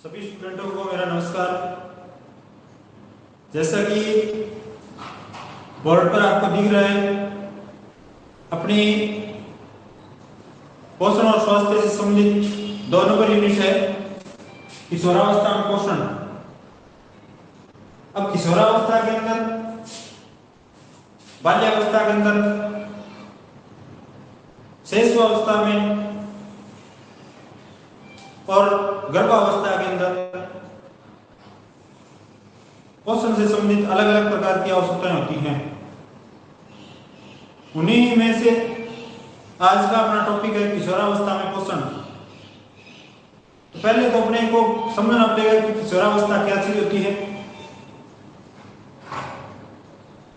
सभी स्टूडेंटों को मेरा नमस्कार। जैसा कि बोर्ड पर आपको दिख रहा है, अपनी पोषण और स्वास्थ्य से संबंधित 2 नंबर यूनिट है किशोरावस्था में पोषण। अब किशोरावस्था के अंदर, बाल्यावस्था के अंदर, शैशवावस्था में और गर्भावस्था के अंदर पोषण से संबंधित अलग अलग प्रकार की आवश्यकताएं होती हैं। उन्हीं में से आज का अपना टॉपिक है किशोरावस्था में पोषण। तो पहले तो अपने को समझना पड़ेगा कि किशोरावस्था क्या चीज होती है।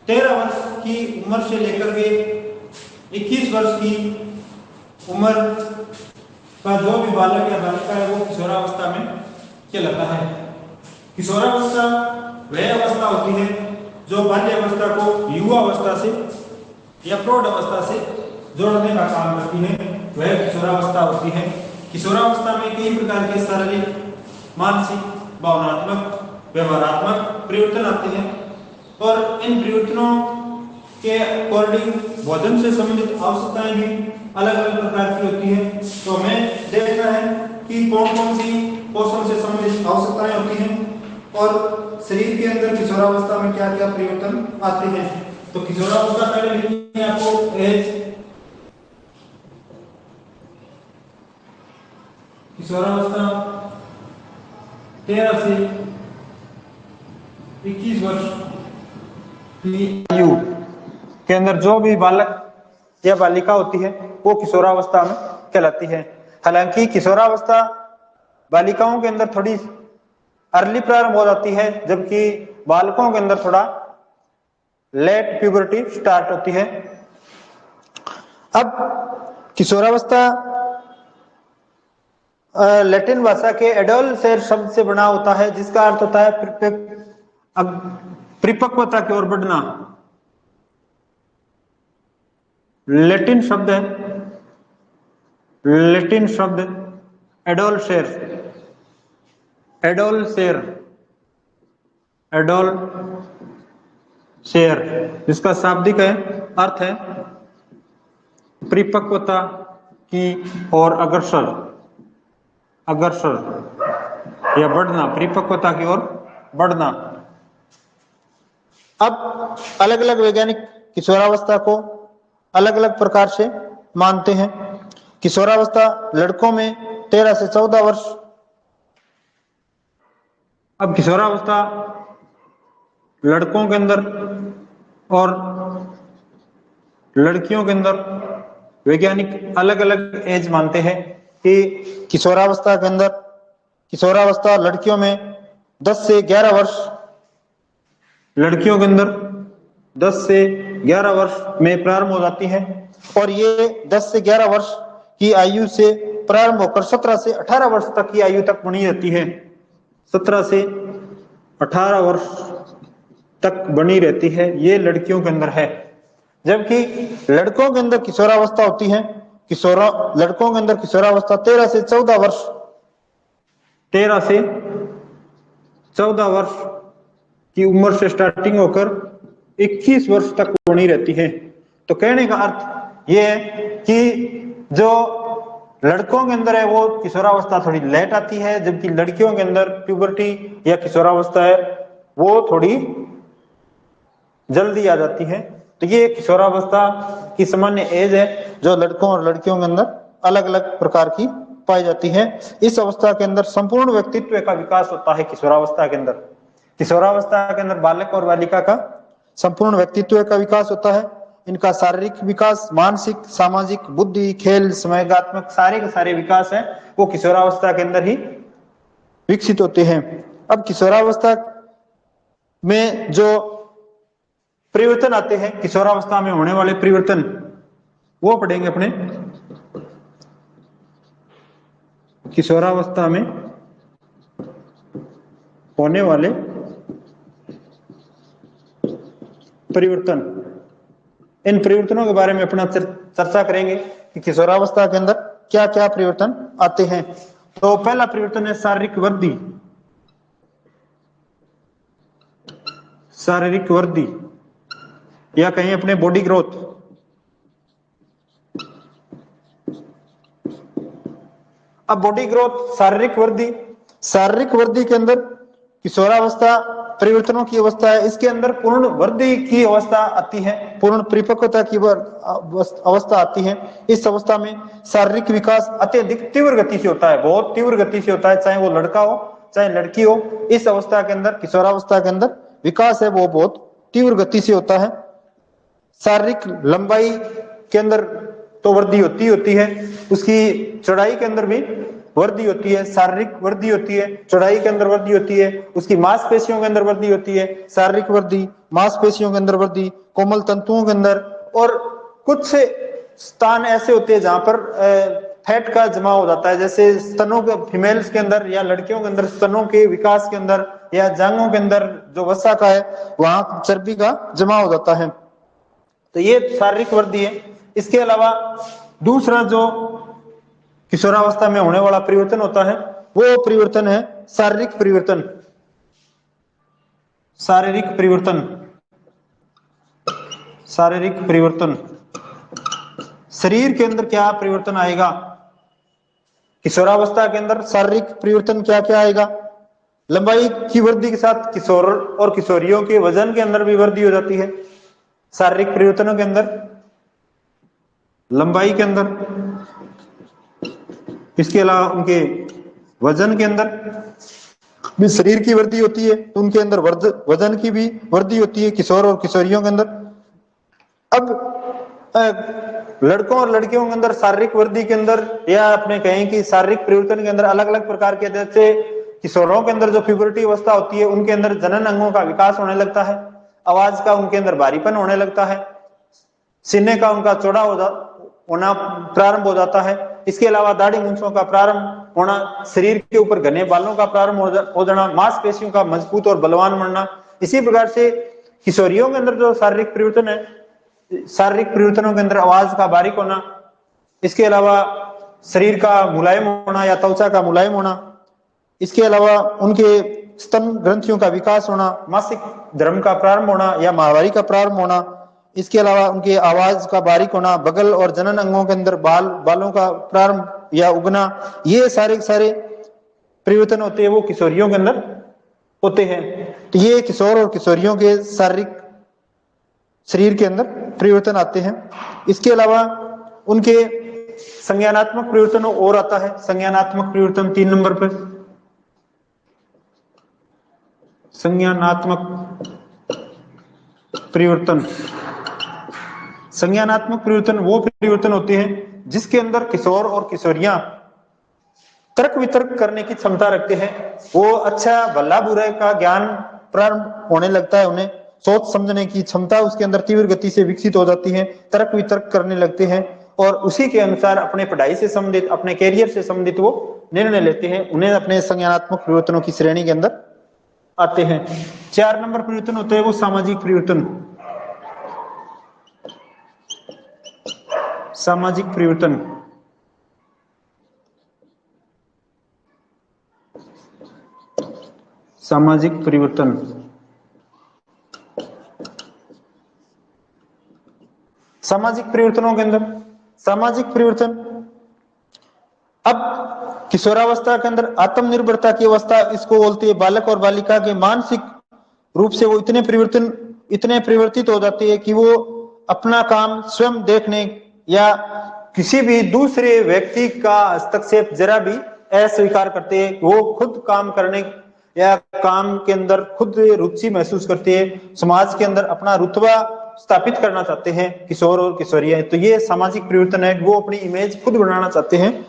13 वर्ष की उम्र से लेकर के 21 वर्ष की उम्र का जो भी बालक या बालिका है वो किशोरावस्था में कहलाता है। किशोरावस्था वह अवस्था होती है जो बाल्यावस्था को युवावस्था से या प्रौढ़ अवस्था से जोड़ने का काम करती है, वह किशोरावस्था होती है। किशोरावस्था में कई प्रकार के शारीरिक, मानसिक, भावनात्मक, व्यवहारात्मक परिवर्तन आते हैं और इन परिवर्तनों के अकॉर्डिंग भोजन से संबंधित आवश्यकताएं भी अलग अलग प्रकार की होती है। तो हमें देखना है कि कौन कौन सी पोषण से संबंधित आवश्यकताएं होती हैं और शरीर के अंदर किशोरावस्था में क्या क्या परिवर्तन आते हैं। तो किशोरावस्था पहले लिखनी है आपको एज। किशोरावस्था 13 से 21 वर्ष की आयु के अंदर जो भी बालक या बालिका होती है वो किशोरावस्था में कहलाती है। हालांकि किशोरावस्था बालिकाओं के अंदर थोड़ी अर्ली प्रारंभ हो जाती है, जबकि बालकों के अंदर थोड़ा लेट प्यूबर्टी स्टार्ट होती है। अब किशोरावस्था लैटिन भाषा के एडोलसेर शब्द से बना होता है, जिसका अर्थ होता है परिपक्वता की ओर बढ़ना। लैटिन शब्द है, लैटिन शब्द एडोलसेर, एडोलसेर, एडोलसेर, इसका शाब्दिक है अर्थ है परिपक्वता की ओर अग्रसर, अग्रसर या बढ़ना, परिपक्वता की ओर बढ़ना। अब अलग अलग वैज्ञानिक किशोरावस्था को अलग अलग प्रकार से मानते हैं। किशोरावस्था लड़कों में 13 से 14 वर्ष। अब किशोरावस्था लड़कों के अंदर और लड़कियों के अंदर वैज्ञानिक अलग अलग एज मानते हैं कि किशोरावस्था के अंदर, किशोरावस्था लड़कियों में 10 से 11 वर्ष, लड़कियों के अंदर 10 से 11 वर्ष में प्रारंभ हो जाती है और ये 10 से 11 वर्ष की आयु से प्रारंभ होकर 17 से 18 वर्ष तक की आयु तक बनी रहती है। 17 से 18 वर्ष तक बनी रहती है, ये लड़कियों के अंदर है। जबकि लड़कों के अंदर किशोरावस्था होती है, लड़कों के अंदर किशोरावस्था 13 से 14 वर्ष, 13 से 14 वर्ष की उम्र से स्टार्टिंग होकर 21 वर्ष तक बनी रहती है। तो कहने का अर्थ यह है कि जो लड़कों के अंदर है वो किशोरावस्था थोड़ी लेट आती है, जबकि लड़कियों के अंदर प्यूबर्टी या किशोरावस्था है वो थोड़ी जल्दी आ जाती है। तो ये किशोरावस्था की सामान्य एज है जो लड़कों और लड़कियों के अंदर अलग अलग प्रकार की पाई जाती है। इस अवस्था के अंदर संपूर्ण व्यक्तित्व का विकास होता है। किशोरावस्था के अंदर, किशोरावस्था के अंदर बालक और बालिका का संपूर्ण व्यक्तित्व का विकास होता है। इनका शारीरिक विकास, मानसिक, सामाजिक, बुद्धि, खेल, संवेगात्मक सारे के सारे विकास है वो किशोरावस्था के अंदर ही विकसित होते हैं। अब किशोरावस्था में जो परिवर्तन आते हैं, किशोरावस्था में होने वाले परिवर्तन वो पढ़ेंगे अपने। किशोरावस्था में होने वाले परिवर्तन, इन परिवर्तनों के बारे में अपना चर्चा करेंगे कि किशोरावस्था के अंदर क्या क्या परिवर्तन आते हैं। तो पहला परिवर्तन है शारीरिक वृद्धि, शारीरिक वृद्धि या कहीं अपने बॉडी ग्रोथ। अब बॉडी ग्रोथ, शारीरिक वृद्धि, शारीरिक वृद्धि के अंदर किशोरावस्था परिवर्तनों की अवस्था है, इसके अंदर पूर्ण वृद्धि की अवस्था आती है, पूर्ण परिपक्वता की अवस्था आती है। इस अवस्था में शारीरिक विकास अत्यधिक तीव्र गति से होता है, बहुत तीव्र गति से होता है, चाहे वो लड़का हो चाहे लड़की हो। इस अवस्था के अंदर, किशोरावस्था के अंदर विकास है वो बहुत तीव्र गति से होता है। शारीरिक लंबाई के अंदर तो वृद्धि होती है, उसकी चौड़ाई के अंदर भी वृद्धि होती है, शारीरिक वृद्धि होती है, चौड़ाई के अंदर वृद्धि होती है, उसकी मांसपेशियों के अंदर वृद्धि होती है, शारीरिक वृद्धि, मांसपेशियों के अंदर वृद्धि, कोमल तंतुओं के अंदर। और कुछ स्थान ऐसे होते हैं जहां पर फैट का जमा हो जाता है, जैसे स्तनों के, फीमेल्स के अंदर या लड़कियों के अंदर स्तनों के विकास के अंदर या जांघों के अंदर जो वसा का है वहां चर्बी का जमा हो जाता है, तो ये शारीरिक वृद्धि है। इसके अलावा दूसरा जो किशोरावस्था में होने वाला परिवर्तन होता है वो परिवर्तन है शारीरिक परिवर्तन, शारीरिक परिवर्तन, शारीरिक परिवर्तन। शरीर के अंदर क्या परिवर्तन आएगा किशोरावस्था के अंदर? शारीरिक परिवर्तन क्या क्या आएगा? लंबाई की वृद्धि के साथ किशोर और किशोरियों के वजन के अंदर भी वृद्धि हो जाती है। शारीरिक परिवर्तनों के अंदर लंबाई के अंदर, इसके अलावा उनके वजन के अंदर भी शरीर की वृद्धि होती है, तो उनके अंदर वजन की भी वृद्धि होती है किशोर और किशोरियों के अंदर। अब लड़कों और लड़कियों के अंदर शारीरिक वृद्धि के अंदर या अपने कहें कि शारीरिक परिवर्तन के अंदर अलग अलग प्रकार के, जैसे किशोरों के अंदर जो प्यूबर्टी अवस्था होती है उनके अंदर जनन अंगों का विकास होने लगता है, आवाज का उनके अंदर भारीपन होने लगता है, सीने का उनका चौड़ा होना प्रारंभ हो जाता है। इसके अलावा दाढ़ी मूंछों का प्रारंभ होना, शरीर के ऊपर घने बालों का प्रारंभ हो जाना, मांसपेशियों का मजबूत और बलवान बनना। इसी प्रकार से किशोरियों के अंदर जो शारीरिक परिवर्तन है, शारीरिक परिवर्तनों के अंदर आवाज का बारीक होना, इसके अलावा शरीर का मुलायम होना या त्वचा का मुलायम होना, इसके अलावा उनके स्तन ग्रंथियों का विकास होना, मासिक धर्म का प्रारंभ होना या माहवारी का प्रारंभ होना, इसके अलावा उनकी आवाज का बारीक होना, बगल और जनन अंगों के अंदर बालों का प्रारंभ या उगना, ये सारे सारे परिवर्तन होते हैं वो किशोरियों के अंदर होते हैं। तो ये किशोर और किशोरियों के शारीरिक शरीर के अंदर परिवर्तन आते हैं। इसके अलावा उनके संज्ञानात्मक परिवर्तन और आता है, संज्ञानात्मक परिवर्तन 3 नंबर पर। संज्ञानात्मक परिवर्तन, संज्ञानात्मक परिवर्तन वो परिवर्तन होते हैं जिसके अंदर किशोर और किशोरियां तर्क वितर्क करने की क्षमता रखते हैं, वो अच्छा भला बुरे का ज्ञान प्रारंभ होने लगता है, उन्हें सोच समझने की क्षमता उसके अंदर तीव्र गति से विकसित हो जाती है, तर्क वितर्क करने लगते हैं और उसी के अनुसार अपने पढ़ाई से संबंधित, अपने कैरियर से संबंधित वो निर्णय लेते हैं, उन्हें अपने संज्ञानात्मक परिवर्तनों की श्रेणी के अंदर आते हैं। 4 नंबर परिवर्तन होते हैं वो सामाजिक परिवर्तन, सामाजिक परिवर्तन। सामाजिक परिवर्तन, सामाजिक परिवर्तनों के अंदर सामाजिक परिवर्तन, अब किशोरावस्था के अंदर आत्मनिर्भरता की अवस्था इसको बोलते हैं। बालक और बालिका के मानसिक रूप से वो इतने परिवर्तित हो जाते हैं कि वो अपना काम स्वयं देखने या किसी भी दूसरे व्यक्ति का हस्तक्षेप जरा भी अस्वीकार करते हैं, वो खुद काम करने या काम के अंदर खुद रुचि महसूस करते हैं, समाज के अंदर अपना रुतबा स्थापित करना चाहते हैं किशोर और किशोरियां। तो ये सामाजिक परिवर्तन है, वो अपनी इमेज खुद बनाना चाहते हैं,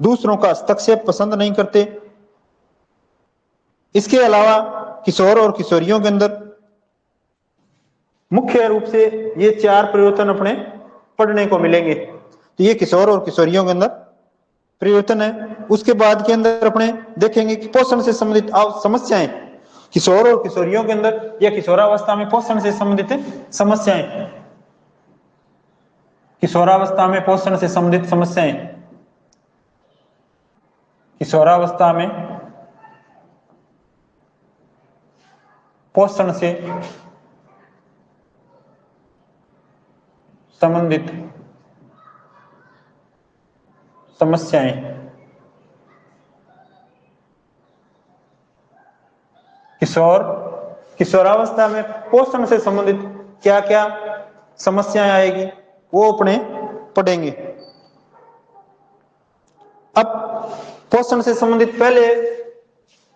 दूसरों का हस्तक्षेप पसंद नहीं करते। इसके अलावा किशोर और किशोरियों के अंदर मुख्य रूप से ये 4 परिवर्तन अपने पढ़ने को मिलेंगे। तो ये किशोर और किशोरियों के अंदर परिवर्तन है। उसके बाद के अंदर अपने देखेंगे कि पोषण से संबंधित समस्याएं किशोर और किशोरियों के अंदर या किशोरावस्था में पोषण से संबंधित समस्याएं, किशोरावस्था में पोषण से संबंधित समस्याएं, किशोरावस्था में पोषण से संबंधित समस्याएं। किशोरावस्था में पोषण से संबंधित क्या क्या समस्याएं आएगी वो अपने पढ़ेंगे। अब पोषण से संबंधित पहले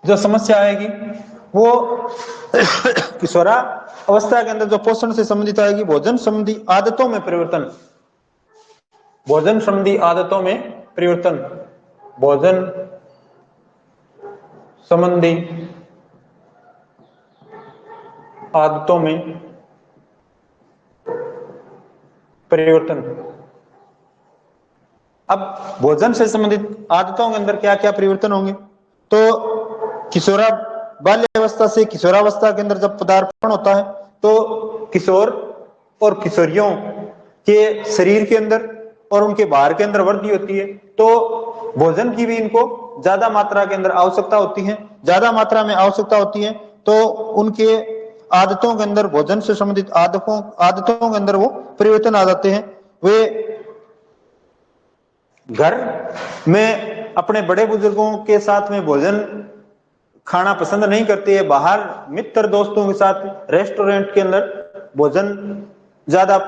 जो समस्या आएगी वो किशोरावस्था के अंदर जो पोषण से संबंधित आएगी, भोजन संबंधी आदतों में परिवर्तन। भोजन संबंधी आदतों में परिवर्तन, भोजन संबंधी आदतों में परिवर्तन। अब भोजन से संबंधित आदतों के अंदर क्या क्या परिवर्तन होंगे, तो बाल्यावस्था से किशोरावस्था के अंदर जब पदार्पण होता है तो किशोर और किशोरियों के शरीर के अंदर और उनके बाहर के अंदर वृद्धि होती है, तो भोजन की भी इनको ज्यादा मात्रा के अंदर आवश्यकता होती है, ज्यादा मात्रा में आवश्यकता होती है, तो उनके आदतों के अंदर, भोजन से संबंधित आदतों के अंदर वो परिवर्तन आ जाते हैं। वे घर में अपने बड़े बुजुर्गों के साथ में भोजन खाना पसंद नहीं करते हैं, बाहर मित्र दोस्तों के साथ रेस्टोरेंट के अंदर भोजन ज्यादा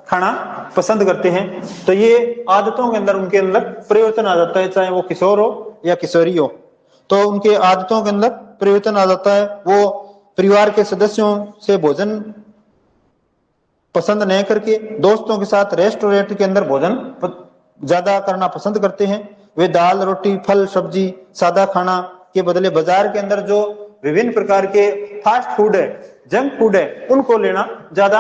खाना पसंद करते हैं। तो ये आदतों के अंदर उनके अंदर परिवर्तन आ जाता है, चाहे वो किशोर हो या किशोरी हो, तो उनके आदतों के अंदर परिवर्तन आ जाता है। वो परिवार के सदस्यों से भोजन पसंद नहीं करके दोस्तों के साथ रेस्टोरेंट के अंदर भोजन ज्यादा करना पसंद करते हैं। वे दाल रोटी फल सब्जी सादा खाना के बदले बाजार के अंदर जो विभिन्न प्रकार के फास्ट फूड है, जंक फूड है, उनको लेना ज्यादा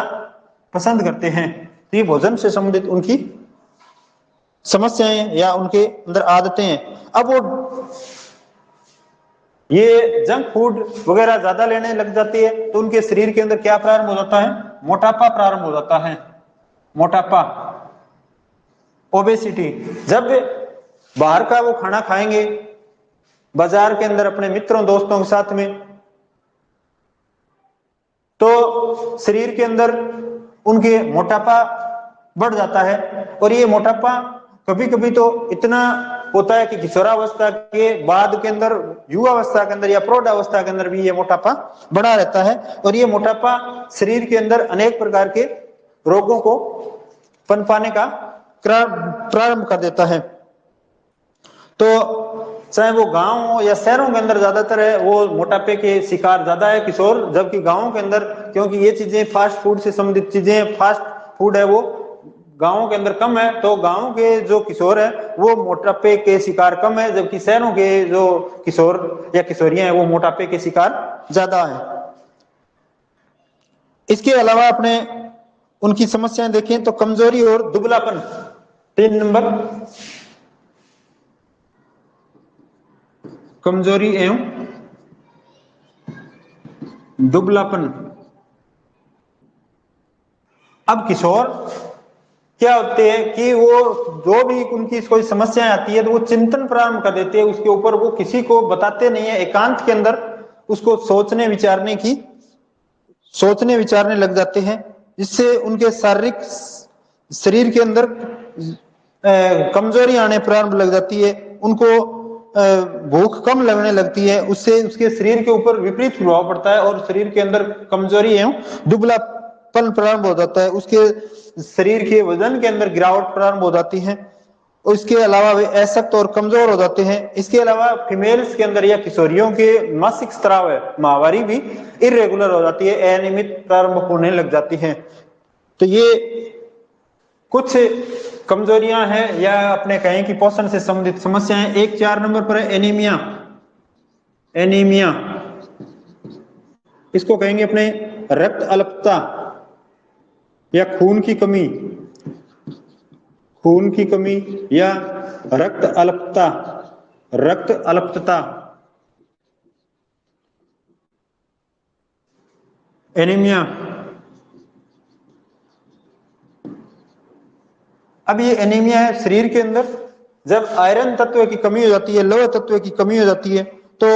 पसंद करते हैं। तो ये भोजन से संबंधित उनकी समस्याएं या उनके अंदर आदतें हैं। अब वो ये जंक फूड वगैरह ज्यादा लेने लग जाती है तो उनके शरीर के अंदर क्या प्रारंभ हो जाता है, मोटापा प्रारंभ हो जाता है। मोटापा, ओबेसिटी। जब बाहर का वो खाना खाएंगे बाजार के अंदर अपने मित्रों दोस्तों के साथ में, तो शरीर के अंदर उनके मोटापा बढ़ जाता है। और ये मोटापा कभी कभी तो इतना होता है कि किशोरावस्था के बाद के अंदर, युवावस्था के अंदर या प्रौढ़ावस्था के अंदर भी ये मोटापा बढ़ा रहता है। और ये मोटापा शरीर के अंदर अनेक प्रकार के रोगों को पनपाने का प्रारंभ कर देता है। तो चाहे वो गांव हो या शहरों के अंदर ज्यादातर है वो मोटापे के शिकार ज्यादा है किशोर, जबकि गांवों के अंदर, क्योंकि ये चीजें फास्ट फूड से संबंधित चीजें, फास्ट फूड है वो गांवों के अंदर कम है, तो गांवों के जो किशोर है वो मोटापे के शिकार कम है, जबकि शहरों के जो किशोर या किशोरियां हैं वो मोटापे के शिकार ज्यादा है। इसके अलावा अपने उनकी समस्याएं देखें तो कमजोरी और दुबलापन। 3 नंबर, कमजोरी एवं दुबलापन। अब किशोर क्या होते हैं कि वो जो भी उनकी कोई समस्याएं आती है तो वो चिंतन प्रारंभ कर देते हैं उसके ऊपर, वो किसी को बताते नहीं है, एकांत के अंदर उसको सोचने विचारने लग जाते हैं, जिससे उनके शारीरिक शरीर के अंदर कमजोरी आने प्रारंभ लग जाती है, उनको भूख कम लगने लगती है, उससे उसके शरीर के ऊपर विपरीत प्रभाव पड़ता है और शरीर के अंदर कमजोरी एवं दुबलापन प्रारंभ हो जाता है, उसके शरीर के वजन के अंदर गिरावट प्रारंभ हो जाती है। और इसके अलावा वे असक्त और कमजोर हो जाते हैं। इसके अलावा फीमेल्स के अंदर या किशोरियों के मासिक स्राव है, माहवारी भी इरेगुलर हो जाती है, अनियमित प्रारंभ होने लग जाती है। तो ये कुछ कमजोरियां हैं या अपने कहें कि पोषण से संबंधित समस्याएं। 4 नंबर पर है एनीमिया। एनीमिया इसको कहेंगे अपने रक्त अल्पता या खून की कमी या रक्त अल्पता। एनीमिया। अब ये एनीमिया है शरीर के अंदर जब आयरन तत्व की कमी हो जाती है, लौह तत्व की कमी हो जाती है, तो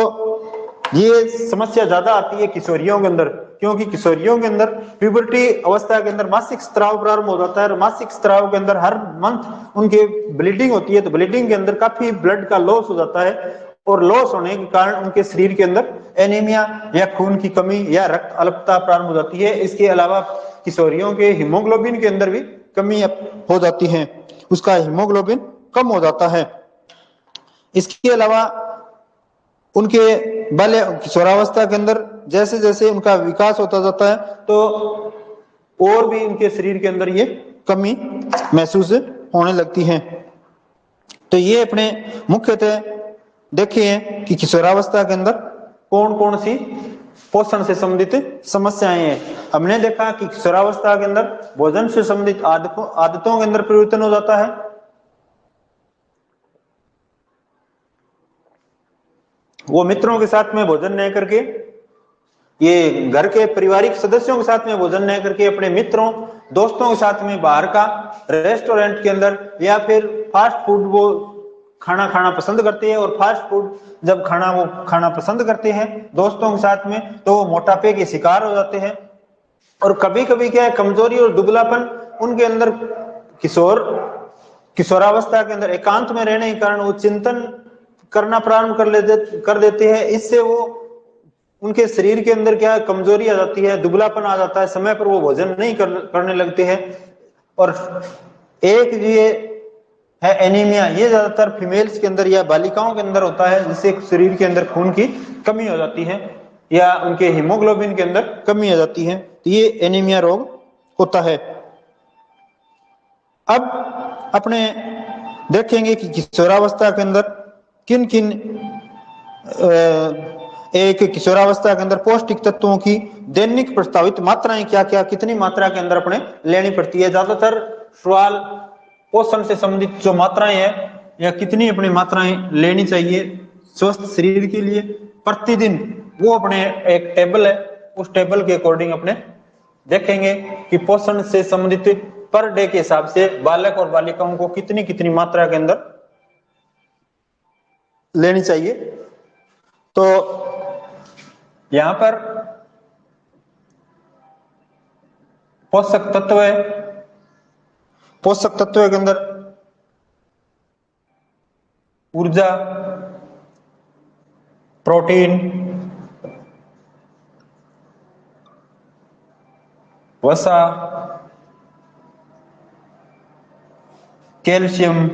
ये समस्या ज्यादा आती है किशोरियों के अंदर, क्योंकि किशोरियों के अंदर प्यूबर्टी अवस्था के अंदर मासिक स्त्राव प्रारंभ हो जाता है, और मासिक स्त्राव के अंदर हर मंथ उनके ब्लीडिंग होती है, तो ब्लीडिंग के अंदर काफी ब्लड का लॉस हो जाता है, और लॉस होने के कारण उनके शरीर के अंदर एनीमिया या खून की कमी या रक्त अल्पता प्रारंभ हो जाती है। इसके अलावा किशोरियों के हीमोग्लोबिन के अंदर भी कमी हो जाती है, उसका हीमोग्लोबिन कम हो जाता है। इसके अलावा उनके बाल्य किशोरावस्था के अंदर जैसे जैसे उनका विकास होता जाता है, तो और भी उनके शरीर के अंदर ये कमी महसूस होने लगती है। तो ये अपने मुख्यतः देखिए कि किशोरावस्था के अंदर कौन कौन सी पोषण से संबंधित समस्याएं हैं। हमने देखा कि किशोरावस्था के अंदर भोजन से संबंधित आदतों के अंदर परिवर्तन हो जाता है, वो मित्रों के साथ में भोजन नहीं करके, ये घर के पारिवारिक सदस्यों के साथ में भोजन नहीं करके अपने मित्रों दोस्तों के साथ में बाहर का रेस्टोरेंट के अंदर या फिर फास्ट फूड वो खाना खाना पसंद करते हैं। और फास्ट फूड जब वो खाना पसंद करते हैं दोस्तों के साथ में, तो वो मोटापे के शिकार हो जाते हैं। और कभी कभी क्या है, कमजोरी और दुबलापन उनके अंदर किशोरावस्था के अंदर एकांत में रहने के कारण वो चिंतन करना प्रारंभ कर देते हैं। इससे वो उनके शरीर के अंदर क्या कमजोरी आ जाती है, दुबलापन आ जाता है, समय पर वो भोजन नहीं करने लगते हैं। और एक ये है एनीमिया, ये ज्यादातर फीमेल्स के अंदर या बालिकाओं के अंदर होता है, जिससे शरीर के अंदर खून की कमी हो जाती है या उनके हीमोग्लोबिन के अंदर कमी आ जाती है, तो ये एनीमिया रोग होता है। अब अपने देखेंगे कि किशोरावस्था के अंदर किन किन एक किशोरावस्था के अंदर पौष्टिक तत्वों की दैनिक प्रस्तावित मात्राएं क्या क्या, कितनी मात्रा के अंदर अपने लेनी पड़ती है। ज्यादातर सवाल पोषण से संबंधित जो मात्राएं हैं या कितनी अपनी मात्राएं लेनी चाहिए स्वस्थ शरीर के लिए प्रतिदिन, वो अपने एक टेबल है, उस टेबल के अकॉर्डिंग अपने देखेंगे कि पोषण से संबंधित पर डे के हिसाब से बालक और बालिकाओं को कितनी कितनी मात्रा के अंदर लेनी चाहिए। तो यहां पर पोषक तत्व के अंदर ऊर्जा, प्रोटीन, वसा, कैल्शियम,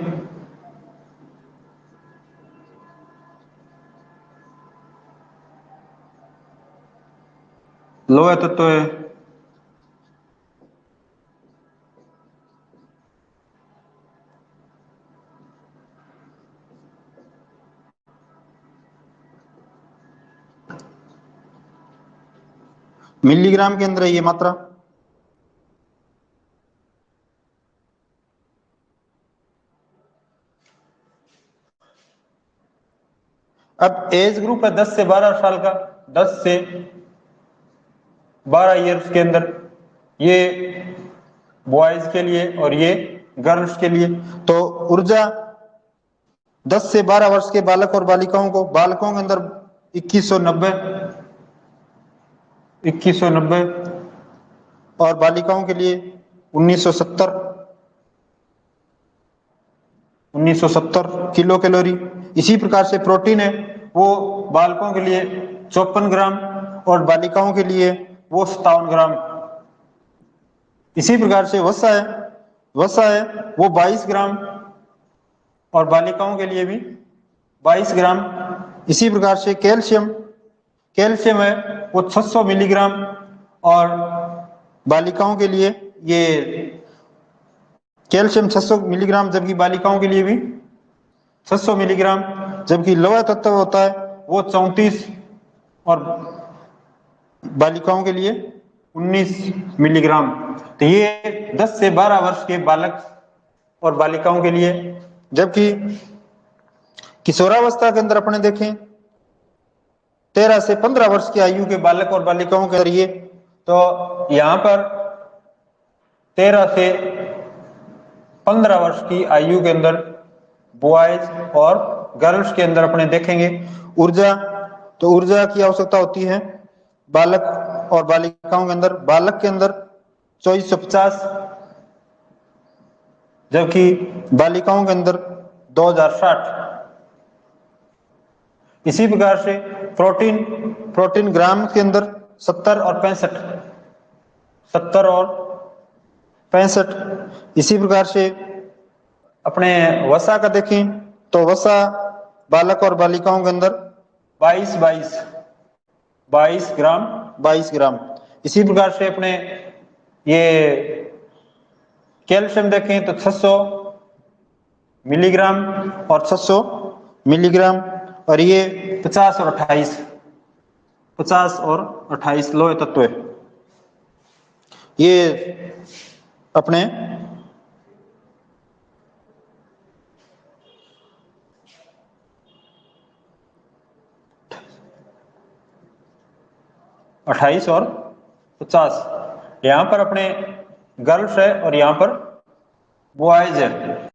लोह तत्व है, मिलीग्राम के अंदर है ये मात्रा। अब एज ग्रुप है 10 से 12 साल का, 10 से 12 ईयर्स के अंदर, ये बॉयज के लिए और ये गर्ल्स के लिए। तो ऊर्जा 10 से 12 वर्ष के बालक और बालिकाओं को, बालकों के अंदर 2190 और बालिकाओं के लिए 1970 किलो कैलोरी। इसी प्रकार से प्रोटीन है, वो बालकों के लिए 54 ग्राम और बालिकाओं के लिए वो 57 ग्राम। इसी प्रकार से वसा है वो 22 ग्राम और बालिकाओं के लिए भी 22 ग्राम। इसी प्रकार से कैल्शियम है वो 600 मिलीग्राम और बालिकाओं के लिए ये कैल्शियम 600 मिलीग्राम, जबकि बालिकाओं के लिए भी 600 मिलीग्राम। जबकि लौह तत्व होता है वो 34 और बालिकाओं के लिए 19 मिलीग्राम। तो ये 10 से 12 वर्ष के बालक और बालिकाओं के लिए। जबकि किशोरावस्था के अंदर अपने देखें 13 से 15 वर्ष की आयु के बालक और बालिकाओं के लिए, तो यहां पर 13 से 15 वर्ष की आयु के अंदर बॉयज और गर्ल्स के अंदर अपने देखेंगे ऊर्जा, तो ऊर्जा की आवश्यकता होती है बालक और बालिकाओं के अंदर, बालक के अंदर 2450, जबकि बालिकाओं के अंदर 2060। इसी प्रकार से प्रोटीन ग्राम के अंदर 70 और 65, 70 और 65। इसी प्रकार से अपने वसा का देखें तो वसा बालक और बालिकाओं के अंदर 22 ग्राम। इसी प्रकार से अपने ये कैल्शियम देखें तो 600 मिलीग्राम और 600 मिलीग्राम, और ये 50 और 28 लोहे तत्व है। ये अपने अट्ठाईस और 50, यहां पर अपने गर्ल्स है और यहां पर बॉयज है।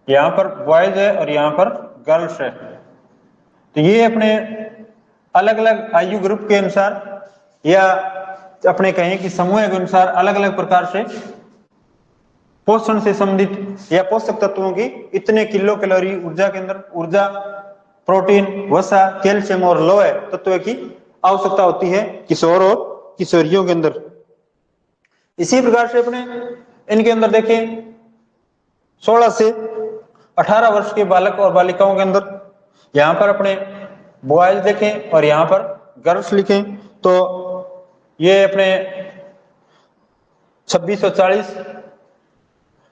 यहां पर बॉयज है और यहां पर गर्ल्स है। तो ये अपने अलग अलग आयु ग्रुप के अनुसार या अपने कहें कि समूह के अनुसार अलग अलग प्रकार से पोषण से संबंधित या पोषक तत्वों की इतने किलो कैलोरी ऊर्जा के अंदर, ऊर्जा, प्रोटीन, वसा, कैल्शियम और लोहे तत्व की आवश्यकता होती है किशोर और किशोरियों के अंदर। इसी प्रकार से अपने इनके अंदर देखें 16 से 18 वर्ष के बालक और बालिकाओं के अंदर, यहां पर अपने बॉयज देखें और यहां पर गर्ल्स लिखें तो ये अपने 2640,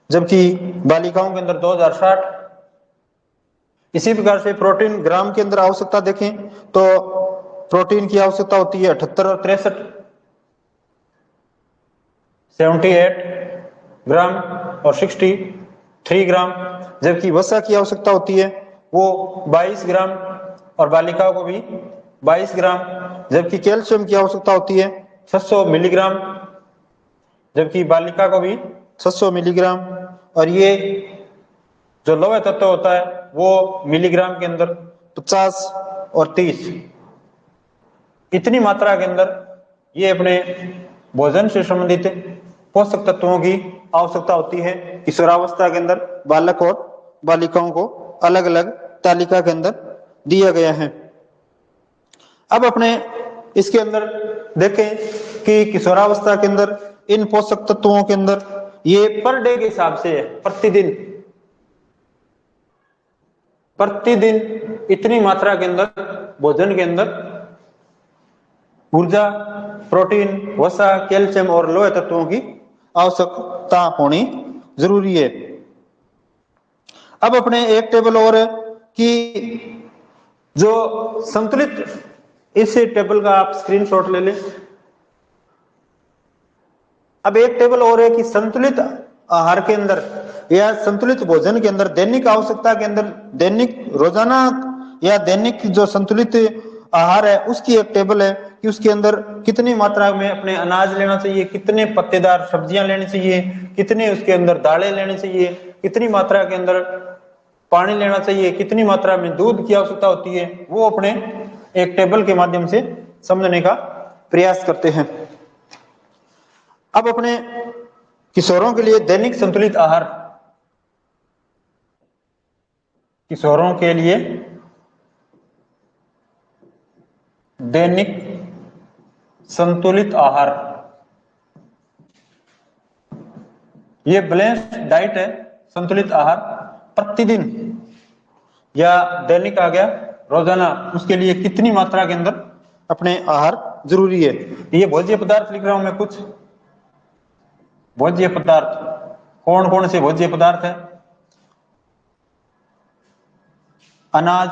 जबकि बालिकाओं के अंदर 2060। इसी प्रकार से प्रोटीन ग्राम के अंदर आवश्यकता देखें तो प्रोटीन की आवश्यकता होती है 78 और 63, 78 ग्राम और 63 ग्राम, जबकि वसा की आवश्यकता होती है वो 22 ग्राम और बालिकाओं को भी 22 ग्राम, जबकि कैल्शियम की आवश्यकता होती है 600 मिलीग्राम, जबकि बालिका को भी 600 मिलीग्राम, और ये जो लोहे तत्व होता है वो मिलीग्राम के अंदर 50 और 30। इतनी मात्रा के अंदर ये अपने भोजन से संबंधित पोषक तत्वों की आवश्यकता होती है किशोरावस्था के अंदर। बालक और बालिकाओं को अलग अलग तालिका के अंदर दिया गया है। अब अपने इसके अंदर देखें कि किशोरावस्था के अंदर इन पोषक तत्वों के अंदर ये पर डे के हिसाब से है, प्रतिदिन इतनी मात्रा के अंदर भोजन के अंदर ऊर्जा, प्रोटीन, वसा, कैल्शियम और लोहे तत्वों की आवश्यकता होनी जरूरी है। अब अपने एक टेबल और है कि जो संतुलित, इस टेबल का आप स्क्रीनशॉट ले लें। अब एक टेबल और है कि संतुलित आहार के अंदर या संतुलित भोजन के अंदर दैनिक आवश्यकता के अंदर, दैनिक रोजाना या दैनिक जो संतुलित आहार है उसकी एक टेबल है कि उसके अंदर कितनी मात्रा में अपने अनाज लेना चाहिए, कितने पत्तेदार सब्जियां लेनी चाहिए, कितने उसके अंदर दालें लेनी चाहिए, कितनी मात्रा के अंदर पानी लेना चाहिए, कितनी मात्रा में दूध की आवश्यकता होती है, वो अपने एक टेबल के माध्यम से समझने का प्रयास करते हैं। अब अपने किशोरों के लिए दैनिक संतुलित आहार, किशोरों के लिए दैनिक संतुलित आहार, ये बैलेंस्ड डाइट है, संतुलित आहार प्रतिदिन या दैनिक आ गया रोजाना, उसके लिए कितनी मात्रा के अंदर अपने आहार जरूरी है। ये भोज्य पदार्थ लिख रहा हूं मैं, कुछ भोज्य पदार्थ, कौन कौन से भोज्य पदार्थ है? अनाज,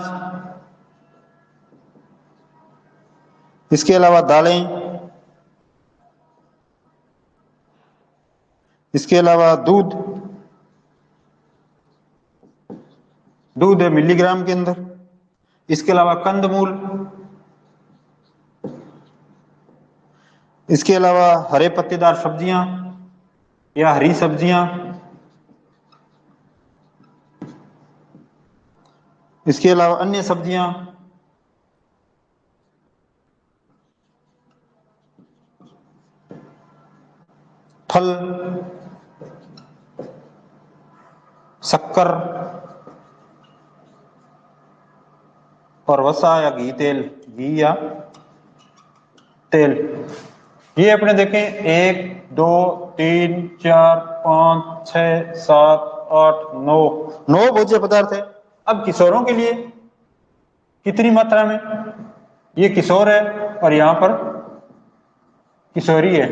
इसके अलावा दालें, इसके अलावा दूध है मिलीग्राम के अंदर, इसके अलावा कंदमूल, इसके अलावा हरे पत्तेदार सब्जियां, या हरी सब्जियां, इसके अलावा अन्य सब्जियां, फल, शक्कर और वसा या घी तेल, घी या तेल। ये अपने देखें 1 2 3 4 5 6 7 8 9 भोज्य पदार्थ है। अब किशोरों के लिए कितनी मात्रा में, ये किशोर है और यहाँ पर किशोरी है,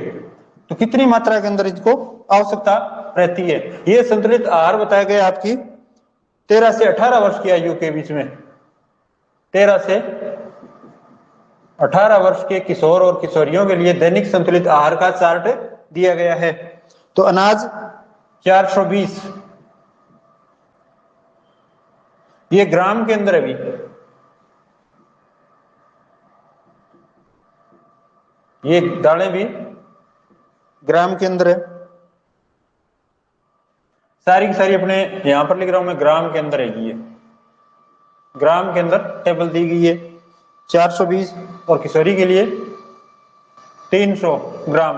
तो कितनी मात्रा के अंदर इसको आवश्यकता रहती है। ये संतुलित आहार बताया गया आपकी 13 से 18 वर्ष की आयु के बीच में, 13 से 18 वर्ष के किशोर और किशोरियों के लिए दैनिक संतुलित आहार का चार्ट दिया गया है। तो अनाज 420, ये ग्राम के अंदर है भी, ये दालें भी ग्राम के अंदर है, सारी की सारी अपने यहां पर लिख रहा हूं मैं, ग्राम के अंदर है। ये ग्राम के अंदर टेबल दी गई है 420, और किशोरी के लिए 300 ग्राम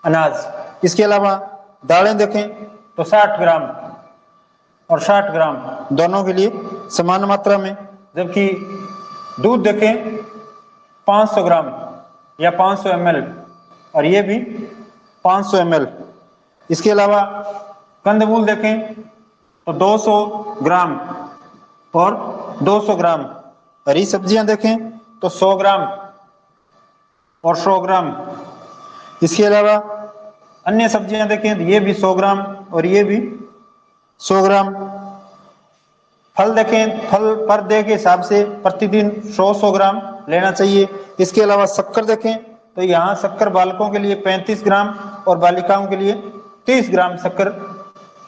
अनाज। इसके अलावा दालें देखें तो 60 ग्राम और 60 ग्राम दोनों के लिए समान मात्रा में, जबकि दूध देखें 500 ग्राम या 500 ml, और ये भी 500 ml। इसके अलावा कंदमूल देखें तो 200 ग्राम और 200 ग्राम। हरी सब्जियां देखें तो 100 ग्राम और 100 ग्राम। इसके अलावा अन्य सब्जियां देखें तो ये भी 100 ग्राम और ये भी 100 ग्राम। फल देखें, फल पर डे के हिसाब से प्रतिदिन 100 ग्राम लेना चाहिए। इसके अलावा शक्कर देखें तो यहाँ शक्कर बालकों के लिए 35 ग्राम और बालिकाओं के लिए 30 ग्राम शक्कर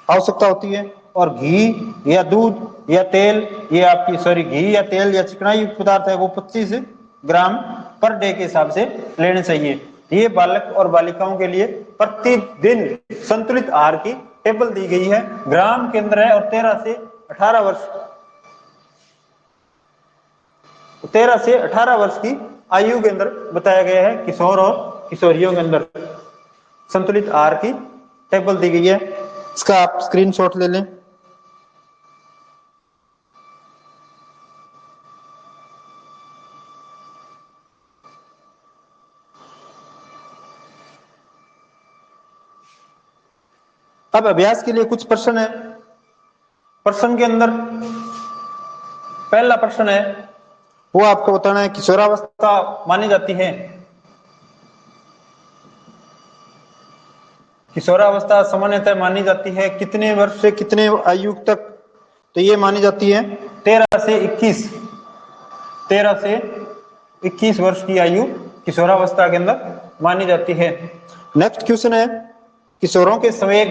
आवश्यकता होती है। और घी या दूध या तेल, ये आपकी घी या तेल या चिकनाई युक्त पदार्थ है, वो 25 ग्राम पर डे के हिसाब से लेने चाहिए। ये बालक और बालिकाओं के लिए प्रतिदिन संतुलित आहार की टेबल दी गई है, ग्राम के अंदर है। और 13 से 18 वर्ष की आयु के अंदर बताया गया है, किशोर और किशोरियों के अंदर संतुलित आहार की टेबल दी गई है। इसका आप स्क्रीनशॉट ले लें। अब अभ्यास के लिए कुछ प्रश्न है। प्रश्न के अंदर पहला प्रश्न है, वो आपको बताना है किशोरावस्था मानी जाती है, किशोरावस्था सामान्यतः मानी जाती है कितने वर्ष से कितने आयु तक, तो ये मानी जाती है 13 से 21 वर्ष की आयु किशोरावस्था के अंदर मानी जाती है। नेक्स्ट क्वेश्चन है, किशोरों के संवेग,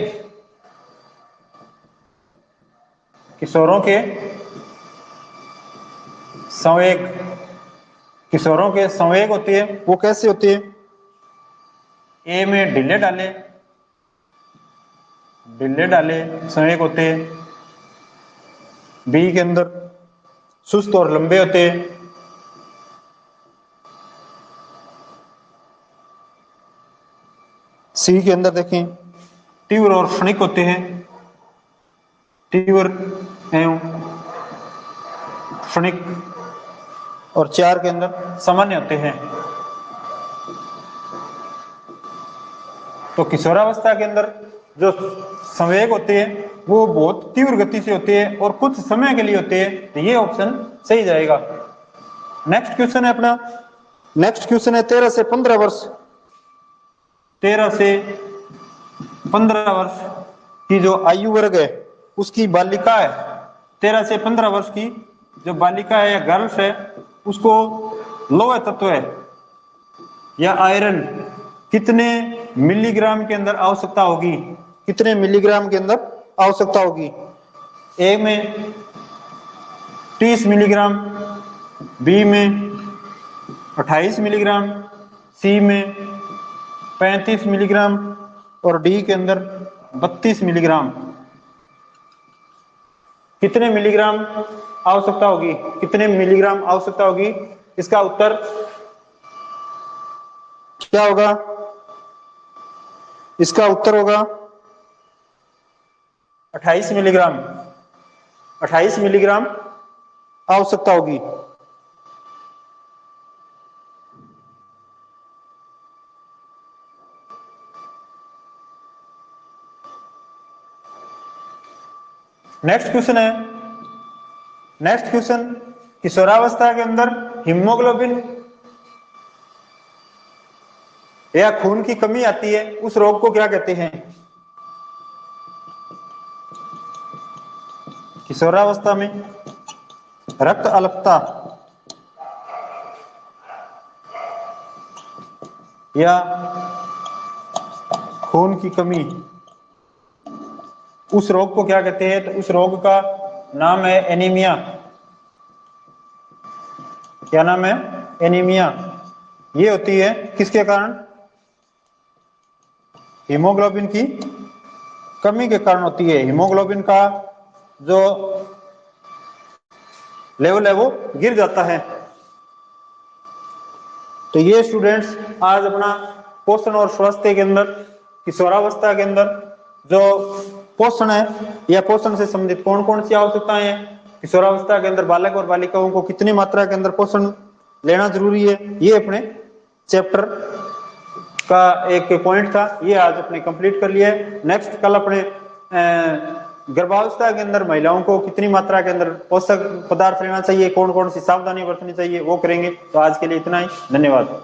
किशोरों के संवेग होती है, वो कैसे होती है। ए में ढीले डाले संवेग होते हैं, बी के अंदर सुस्त और लंबे होते हैं, सी के अंदर देखें तीव्र और क्षणिक होते हैं, तीव्र एवं क्षणिक, और 4 के अंदर सामान्य होते हैं। तो किशोरावस्था के अंदर जो संवेग होते हैं वो बहुत तीव्र गति से होते हैं और कुछ समय के लिए होते हैं, तो ये ऑप्शन सही जाएगा। नेक्स्ट क्वेश्चन है अपना, नेक्स्ट क्वेश्चन है 13 से 15 वर्ष, 13 से 15 वर्ष की जो आयु वर्ग है उसकी बालिका है, 13 से 15 वर्ष की जो बालिका है या गर्ल्स है, उसको लोह तत्व है या आयरन कितने मिलीग्राम के अंदर आवश्यकता होगी, कितने मिलीग्राम के अंदर आवश्यकता होगी। ए में 30 मिलीग्राम, बी में 28 मिलीग्राम, सी में 35 मिलीग्राम और डी के अंदर 32 मिलीग्राम। कितने मिलीग्राम आवश्यकता होगी, कितने मिलीग्राम आवश्यकता होगी? इसका उत्तर क्या होगा? इसका उत्तर होगा 28 मिलीग्राम। 28 मिलीग्राम आवश्यकता होगी। नेक्स्ट क्वेश्चन है, नेक्स्ट क्वेश्चन, किशोरावस्था के अंदर हीमोग्लोबिन या खून की कमी आती है, उस रोग को क्या कहते हैं? किशोरावस्था में रक्त अल्पता या खून की कमी, उस रोग को क्या कहते हैं? तो उस रोग का नाम है एनीमिया। क्या नाम है? एनीमिया। ये होती है किसके कारण? हीमोग्लोबिन की कमी के कारण होती है। हीमोग्लोबिन का जो लेवल है वो गिर जाता है। तो ये स्टूडेंट्स आज अपना पोषण और स्वास्थ्य के अंदर, किशोरावस्था के अंदर जो पोषण है या पोषण से संबंधित कौन कौन सी आवश्यकताएं हैं, किशोरावस्था के अंदर बालक और बालिकाओं को कितनी मात्रा के अंदर पोषण लेना जरूरी है, ये अपने चैप्टर का एक पॉइंट था, ये आज अपने कंप्लीट कर लिया है। नेक्स्ट कल अपने गर्भावस्था के अंदर महिलाओं को कितनी मात्रा के अंदर पोषक पदार्थ लेना चाहिए, कौन कौन सी सावधानी बरतनी चाहिए, वो करेंगे। तो आज के लिए इतना ही, धन्यवाद।